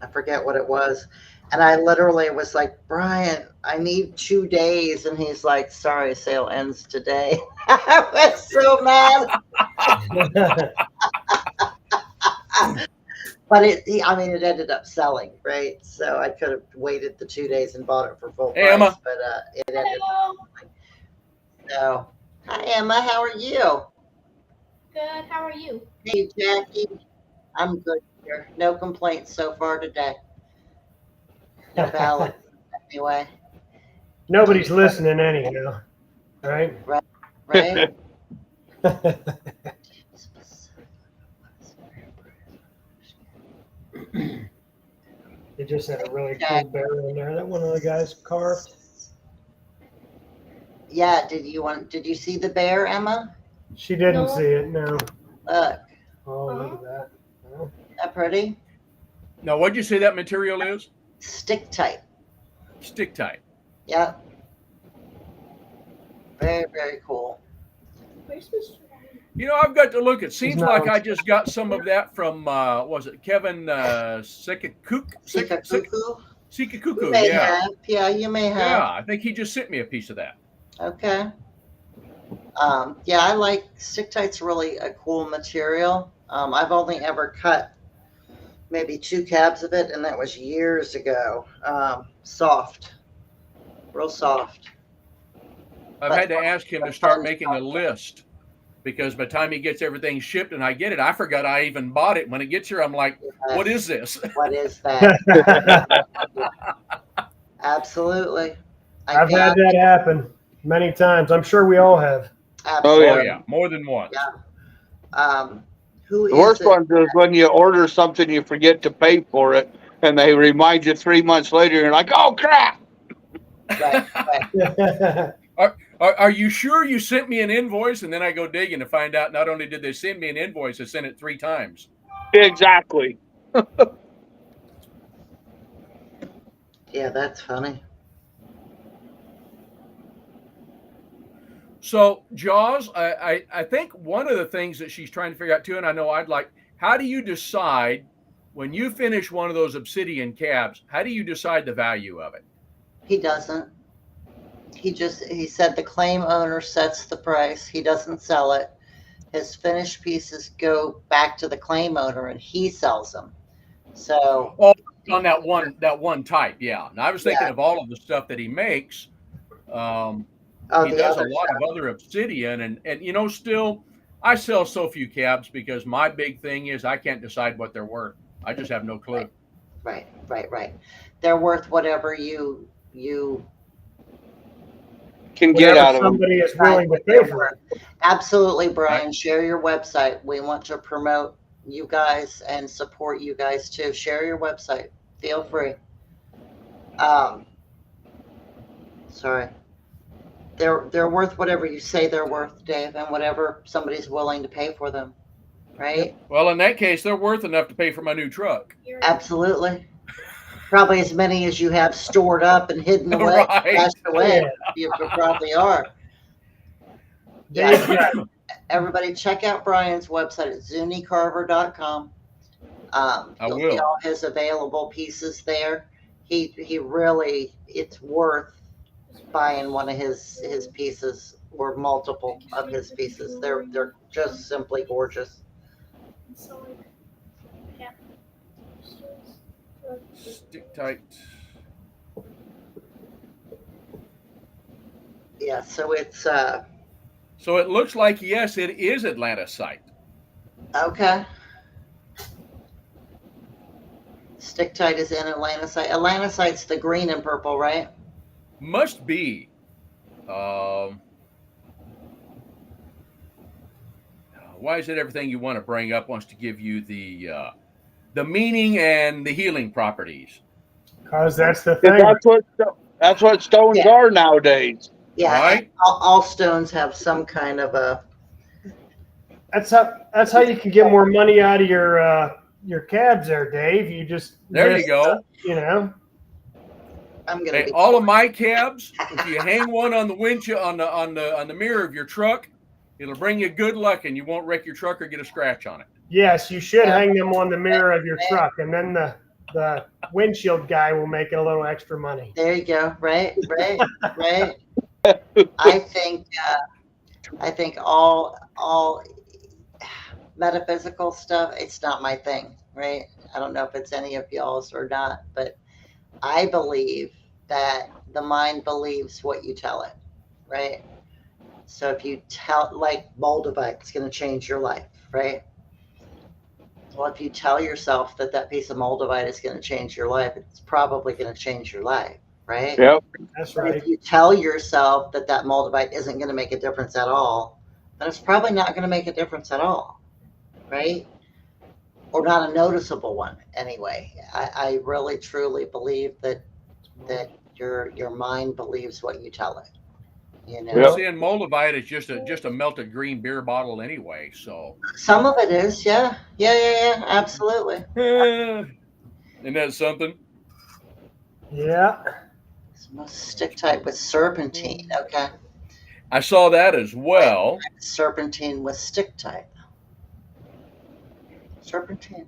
I forget what it was. And I literally was like, Brian, I need 2 days. And he's like, sorry, sale ends today. I was so mad. But it ended up selling, right? So I could have waited the 2 days and bought it for full price. Emma. But it ended up selling. So, hi, Emma. How are you? Good. How are you? Hey, Jackie. I'm good here. No complaints so far today. No balance, anyway. Nobody's listening anyhow, right? Right? They just had a really cool bear in there that one of the guys carved. Yeah, did you see the bear, Emma? She didn't No. see it, no. Look, Oh, look at that. Oh. isn't that pretty? Now, what'd you say that material is? Stick tight. Stick tight. Yep. Very, very cool. Where's Mr. I've got to look. It seems not like on- I just got some of that from, was it Kevin Sikakuk? Sikakuku? Sikakuku, You may yeah. have. Yeah, you may have. Yeah, I think he just sent me a piece of that. Okay. Yeah, I like stick tight's really a cool material. I've only ever cut maybe 2 cabs of it, and that was years ago. Soft, real soft. I've had to ask him to start making a list because by the time he gets everything shipped and I get it, I forgot I even bought it. When it gets here, I'm like, what is this? What is that? Absolutely. I've had that happen many times. I'm sure we all have. Absolutely. Oh, Oh, yeah. More than once. Yeah. Who The is worst it? one is when you order something, you forget to pay for it, and they remind you 3 months later, and you're like, oh, crap. Right. Are you sure you sent me an invoice? And then I go digging to find out not only did they send me an invoice, they sent it 3 times. Exactly. Yeah, that's funny. So, Jaws, I think one of the things that she's trying to figure out too, and I know I'd like, how do you decide when you finish one of those obsidian cabs, how do you decide the value of it? He doesn't. He said the claim owner sets the price. He doesn't sell it. His finished pieces go back to the claim owner and he sells them. So on that one type, yeah. And I was thinking of all of the stuff that he makes. He does a lot of other obsidian and still I sell so few cabs because my big thing is I can't decide what they're worth. I just have no clue. Right. They're worth whatever you Can get out of them. Somebody is willing to pay for it. Absolutely, Brian. Share your website. We want to promote you guys and support you guys too. Share your website. Feel free. Sorry. They're worth whatever you say they're worth, Dave, and whatever somebody's willing to pay for them. Right? Well, in that case, they're worth enough to pay for my new truck. Absolutely. Probably as many as you have stored up and hidden away, stashed away. You probably are. Yeah. Everybody check out Brian's website at zunicarver.com. You'll see all his available pieces there. He really, it's worth buying one of his pieces or multiple of his pieces. They're just simply gorgeous. Stick tight. Yeah, so it's So it looks like, yes, it is Atlantisite. okay. Stick tight is in Atlantisite. Atlantisite's the green and purple, right? Must be. Why is it everything you want to bring up wants to give you the meaning and the healing properties? Because that's the thing. That's what stones are nowadays. Yeah, right? All stones have some kind of a. That's how you can get more money out of your cabs there, Dave. You just you go. I'm gonna. All of my cabs, if you hang one on the windshield on the mirror of your truck, it'll bring you good luck and you won't wreck your truck or get a scratch on it. Yes, you should hang them on the mirror of your truck, and then the windshield guy will make it a little extra money. There you go. Right. I think all metaphysical stuff, it's not my thing, right? I don't know if it's any of y'all's or not, but I believe that the mind believes what you tell it, right? So if you tell, like moldavite, it's going to change your life, right? Well, if you tell yourself that piece of moldavite is going to change your life, it's probably going to change your life, right? Yep. That's But right. if you tell yourself that moldavite isn't going to make a difference at all, then it's probably not going to make a difference at all, right? Or not a noticeable one anyway. I really truly believe that your mind believes what you tell it. Yep. Seeing moldavite is just a melted green beer bottle anyway. So some of it is, yeah, absolutely. Isn't that something? Yeah. It's stick tight with serpentine. Okay. I saw that as well. Serpentine with stick tight. Serpentine.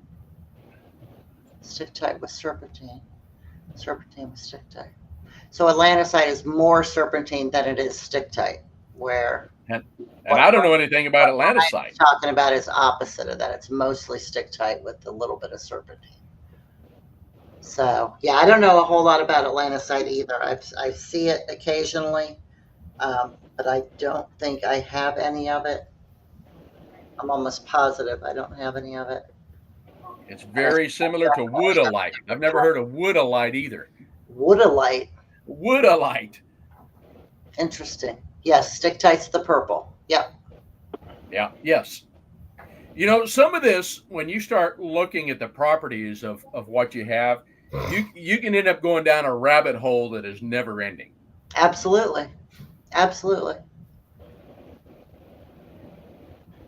Stick tight with serpentine. Serpentine with stick tight. So Atlantisite is more serpentine than it is stick tight. Where And I don't know anything about Atlantisite. talking about is opposite of that. It's mostly stick tight with a little bit of serpentine. So yeah, I don't know a whole lot about Atlanta side either. I see it occasionally, but I don't think I have any of it. I'm almost positive I don't have any of it. It's very similar to woodalite. I've never heard of woodalite either. Woodalite. Woodalite. Interesting. Yes, Sticktight's the purple. Yep. Yeah. Yes. You know, some of this, when you start looking at the properties of what you have, you can end up going down a rabbit hole that is never ending. Absolutely. Absolutely.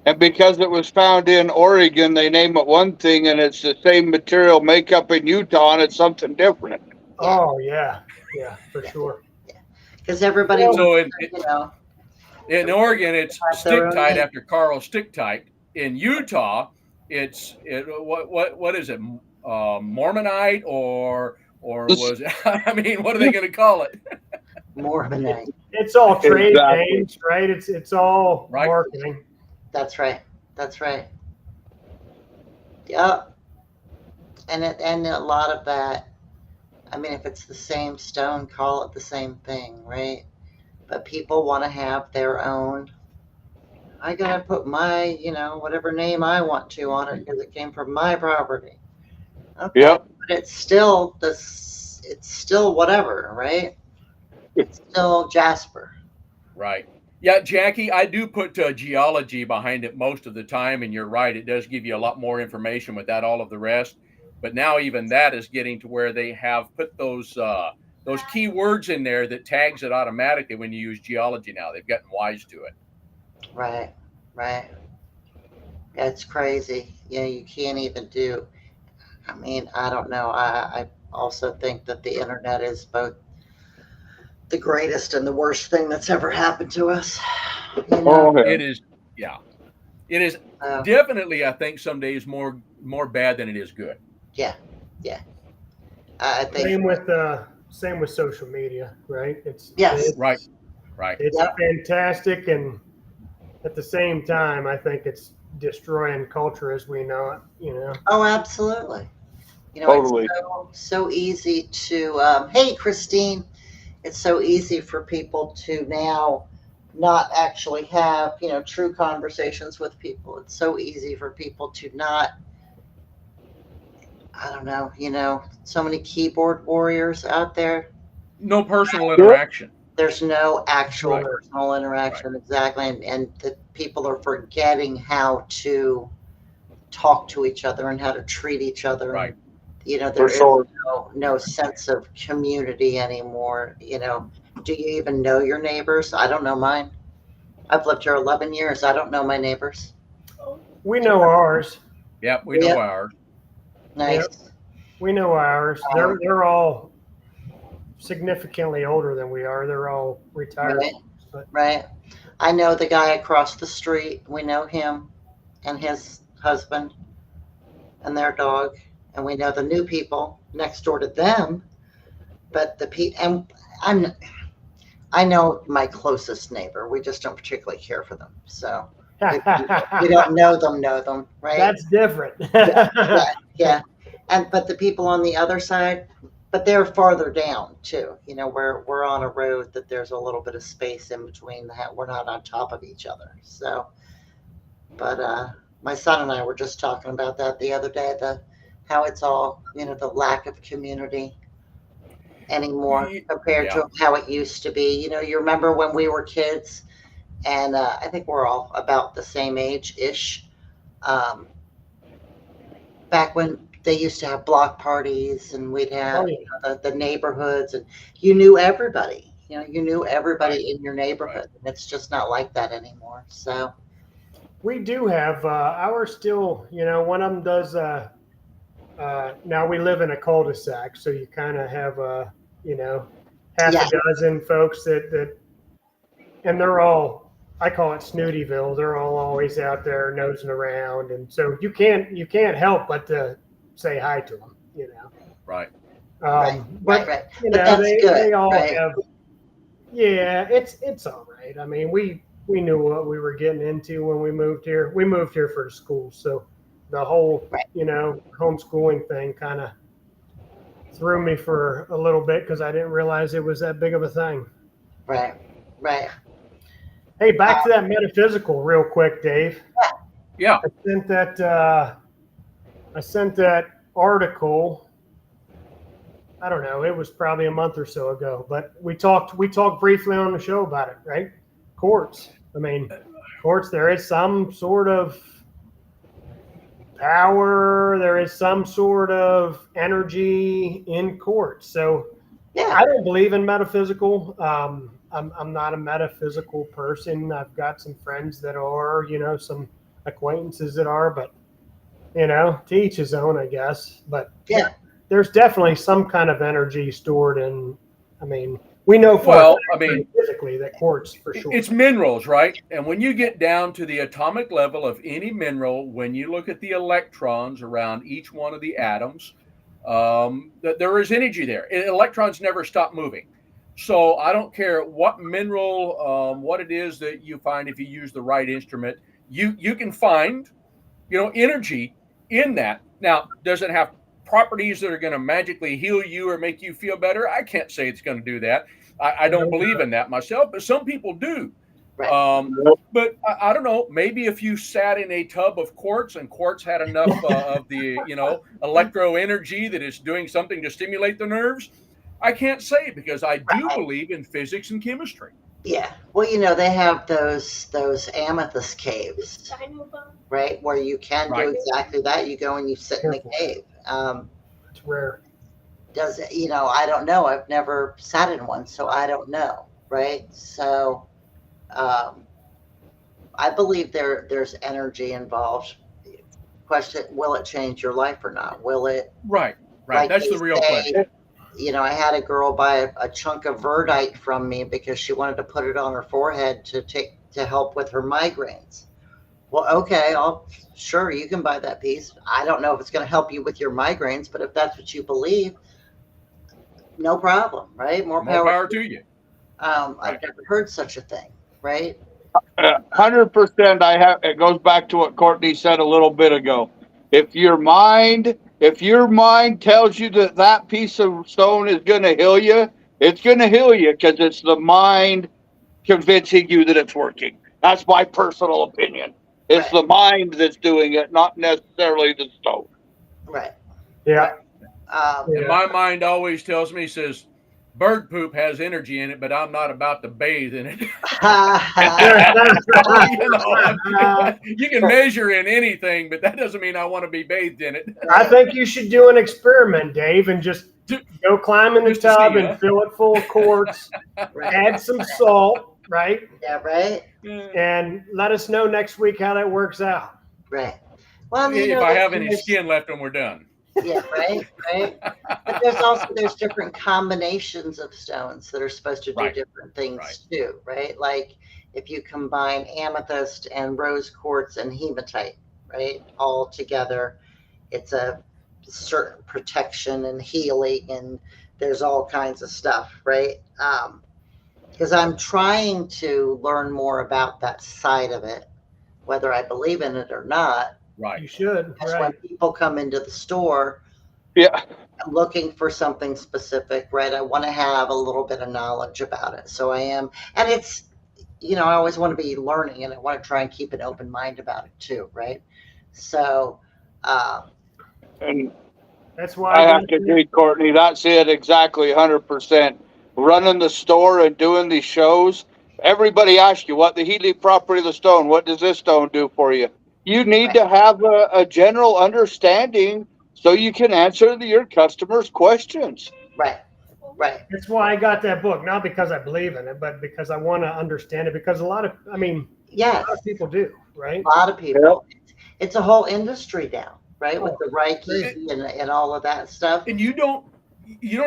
And because it was found in Oregon, they name it one thing, and it's the same material makeup in Utah, and it's something different. Oh yeah, for sure. Because everybody, So in in Oregon, it's their own Sticktight name. after Carl Sticktight. In Utah, what is it? Mormonite or was it? I mean, what are they going to call it? Mormonite. It's all trade Exactly. names, right? It's all Right. marketing. That's right. That's right. Yep. And a lot of that. I mean, if it's the same stone, call it the same thing, right? But people want to have their own. I gotta put my, whatever name I want to on it because it came from my property. Okay. Yep. But it's still this. It's still whatever, right? It's still Jasper. Right. Yeah, Jackie, I do put geology behind it most of the time, and you're right. It does give you a lot more information without all of the rest. But now even that is getting to where they have put those keywords in there that tags it automatically when you use geology now. They've gotten wise to it. Right. Right. That's crazy. You can't even do. I mean, I don't know. I also think that the internet is both the greatest and the worst thing that's ever happened to us. Oh, It is, yeah. It is definitely, I think, some days more bad than it is good. Yeah. I think Same with social media, right? Yes. Right. It's Yep. fantastic, and at the same time, I think it's destroying culture as we know it. Oh, absolutely. Totally. It's so easy to. Hey, Christine. It's so easy for people to now not actually have true conversations with people. It's so easy for people to not. I don't know. So many keyboard warriors out there. No personal interaction. There's no actual Right. personal interaction, exactly, and the people are forgetting how to talk to each other and how to treat each other. Right. There For is sure. no sense of community anymore. Do you even know your neighbors? I don't know mine. I've lived here 11 years. I don't know my neighbors. We know ours. Yeah, we know Yeah. ours. Nice. We know ours. They're all significantly older than we are. They're all retired. Right. Right. I know the guy across the street. We know him and his husband and their dog. And we know the new people next door to them. But I know my closest neighbor. We just don't particularly care for them. So we don't know them, right? That's different. Yeah. But the people on the other side, but they're farther down too. We're on a road that there's a little bit of space in between. We're not on top of each other. So, but my son and I were just talking about that the other day. How it's all the lack of community anymore compared to how it used to be. You remember when we were kids, and I think we're all about the same age-ish. Back when they used to have block parties, and we'd have the neighborhoods, and you knew everybody. You knew everybody in your neighborhood, and it's just not like that anymore. So we do have ours still. One of them does. Now we live in a cul-de-sac, so you kind of have half a dozen folks that, and they're all, I call it Snootyville. They're all always out there nosing around, and so you can't help but to say hi to them. Right. right. But But you that's know, good, they all right? have. Yeah, it's all right. I mean, we knew what we were getting into when we moved here. We moved here for school, so the whole homeschooling thing kind of threw me for a little bit because I didn't realize it was that big of a thing. Right. Hey, back to that metaphysical real quick, Dave. Yeah. I sent that article. I don't know. It was probably a month or so ago, but we talked briefly on the show about it, right? Quartz. I mean, quartz, there is some sort of power, there is some sort of energy in quartz. So Yeah. I don't believe in metaphysical. I'm not a metaphysical person. I've got some friends that are, some acquaintances that are, but to each his own, I guess. But Yeah. there's definitely some kind of energy stored in. I mean, we know physically that quartz for sure. It's minerals, right? And when you get down to the atomic level of any mineral, when you look at the electrons around each one of the atoms, there is energy there. Electrons never stop moving. So I don't care what mineral, what it is that you find if you use the right instrument, you can find, energy in that. Now, does it have properties that are going to magically heal you or make you feel better? I can't say it's going to do that. I don't believe in that myself, but some people do. Right. But I don't know. Maybe if you sat in a tub of quartz and quartz had enough of the electro energy that is doing something to stimulate the nerves, I can't say because I do believe in physics and chemistry. Yeah. Well, they have those amethyst caves, right, where you can do exactly that. You go and you sit in the cave. It's rare. Does it? I don't know. I've never sat in one, so I don't know. Right. So, I believe there's energy involved. Question: will it change your life or not? Will it? Right. Like That's the real question. I had a girl buy a chunk of verdite from me because she wanted to put it on her forehead to help with her migraines. Well, okay, sure, you can buy that piece. I don't know if it's going to help you with your migraines, but if that's what you believe, no problem, right? More power to you. I've never heard such a thing, right? 100%. It goes back to what Courtney said a little bit ago. If your mind tells you that piece of stone is going to heal you, it's going to heal you because it's the mind convincing you that it's working. That's my personal opinion. It's the mind that's doing it, not necessarily the stone. Right. Yeah. And my mind always tells me, says, bird poop has energy in it, but I'm not about to bathe in it. You can measure in anything, but that doesn't mean I want to be bathed in it. I think you should do an experiment, Dave, and just go climb in the tub and fill it full of quartz, add some salt, right? Yeah, right. And let us know next week how that works out. Right. Well, if I have any skin left when we're done. Yeah, right. But there's different combinations of stones that are supposed to do different things too, right? Like if you combine amethyst and rose quartz and hematite, right, all together, it's a certain protection and healing, and there's all kinds of stuff, right? Because I'm trying to learn more about that side of it, whether I believe in it or not. Right. You should. That's when people come into the store looking for something specific, right? I want to have a little bit of knowledge about it. So I am. And it's, I always want to be learning, and I want to try and keep an open mind about it too, right? So. And that's why I have to agree, Courtney. That's it, exactly 100%. Running the store and doing these shows, everybody asks you what the healing property of the stone, what does this stone do for you? You need to have a general understanding so you can answer your customers' questions. Right. That's why I got that book, not because I believe in it, but because I want to understand it. Because a lot of people do, right? A lot of people. Yep. It's a whole industry now, right? With the Reiki and all of that stuff. And you don't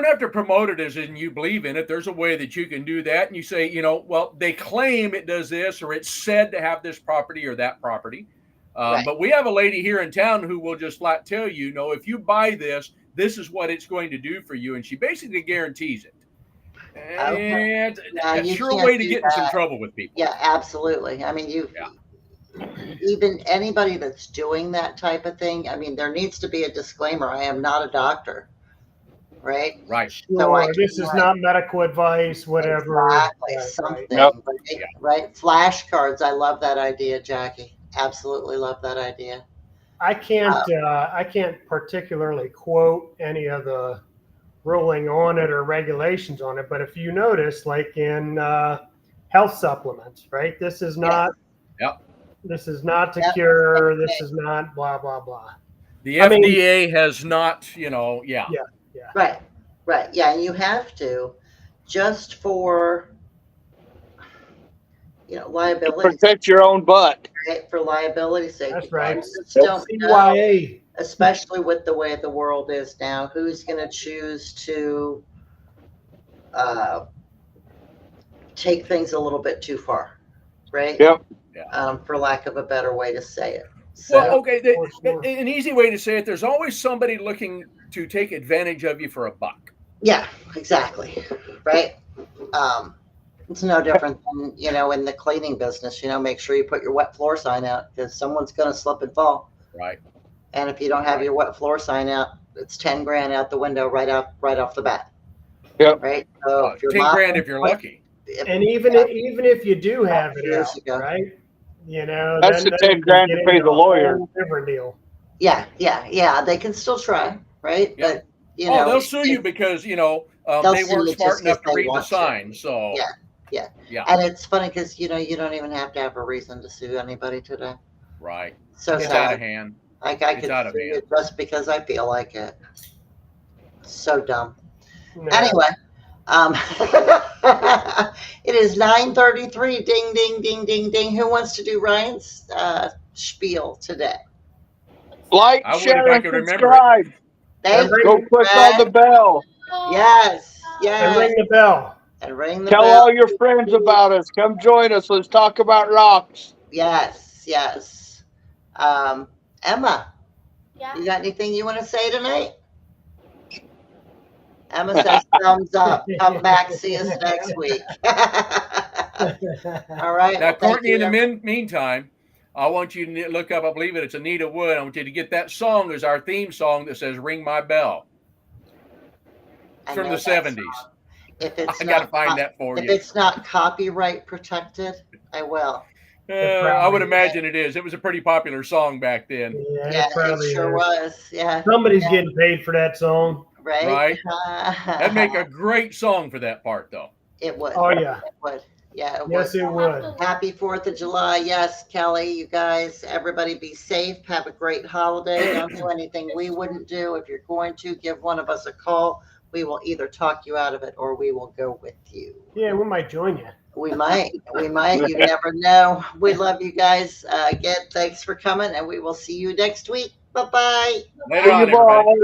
have to promote it as in you believe in it. There's a way that you can do that. And you say, well, they claim it does this, or it's said to have this property or that property. But we have a lady here in town who will just flat tell you, if you buy this, this is what it's going to do for you. And she basically guarantees it. And that's sure a way to get in some trouble with people. Yeah, absolutely. I mean, even anybody that's doing that type of thing, I mean, there needs to be a disclaimer. I am not a doctor. right? Right. So I Sure, this can, is like, not medical advice, whatever. exactly Right, something, Yep. right? Flashcards. I love that idea, Jackie. Absolutely love that idea. I can't particularly quote any of the ruling on it or regulations on it, but if you notice, like in health supplements, right? This is not. Yep. This is not to Yep. cure. This is not blah blah blah. The I mean- FDA has not, yeah. Right, right. Yeah, and you have to just for liability, Protect your own butt. right? For liability's sake. That's right. You just don't know, CYA. especially with the way the world is now, who's going to choose to take things a little bit too far, right? Yep. For lack of a better way to say it. So, Well, okay. For sure. An easy way to say it, there's always somebody looking to take advantage of you for a buck. yeah, exactly. Right. It's no different than, in the cleaning business, make sure you put your wet floor sign out because someone's going to slip and fall. Right. And if you don't have your wet floor sign out, it's 10 grand out the window right off the bat. Yep. Right. So if you're 10 grand if you're lucky. And even if you do have it Years out, ago. right? That's the 10 grand to pay the lawyer. Different deal. Yeah, they can still try, right? Yeah. But They'll sue you because they sue weren't you smart just enough to because they read the want to. sign. So Yeah. Yeah. And it's funny because you don't even have to have a reason to sue anybody today. Right. So It's out of sad. hand. Like I It's could out of sue hand. you just because I feel like it. So dumb. No. Anyway, it is 9:33. Ding, ding, ding, ding, ding. Who wants to do Ryan's spiel today? Like, I would share, if I and could remember it. subscribe. Thank Go you, Go click Brad. on the bell. Yes, And yes. ring the bell. And ring the Tell bell. all your friends about us. Come join us. Let's talk about rocks. Yes, yes. Emma, Yeah. you got anything you want to say tonight? Emma says thumbs up. Come back. See us next week. All right. Now, well, thank Courtney, in you, the meantime, I want you to look up, I believe it's Anita Wood. I want you to get that song as our theme song that says Ring My Bell. I From know the that 70s. song. If it's I got to not find that for if you. it's not copyright protected, I will. I would imagine it is. It was a pretty popular song back then. Yeah, Yeah, it probably it sure is. was. Yeah. Somebody's getting paid for that song. Right. Right. That'd make a great song for that part, though. It would. Oh yeah. It would. Yeah. It Yes, would. it would. Happy 4th of July. Yes, Kelly, you guys, everybody be safe. Have a great holiday. Don't do anything we wouldn't do. If you're going to, give one of us a call. We will either talk you out of it or we will go with you. Yeah, we might join you. We might. We might. You never know. We love you guys. Again, thanks for coming, and we will see you next week. Bye-bye. Later on, Goodbye. everybody.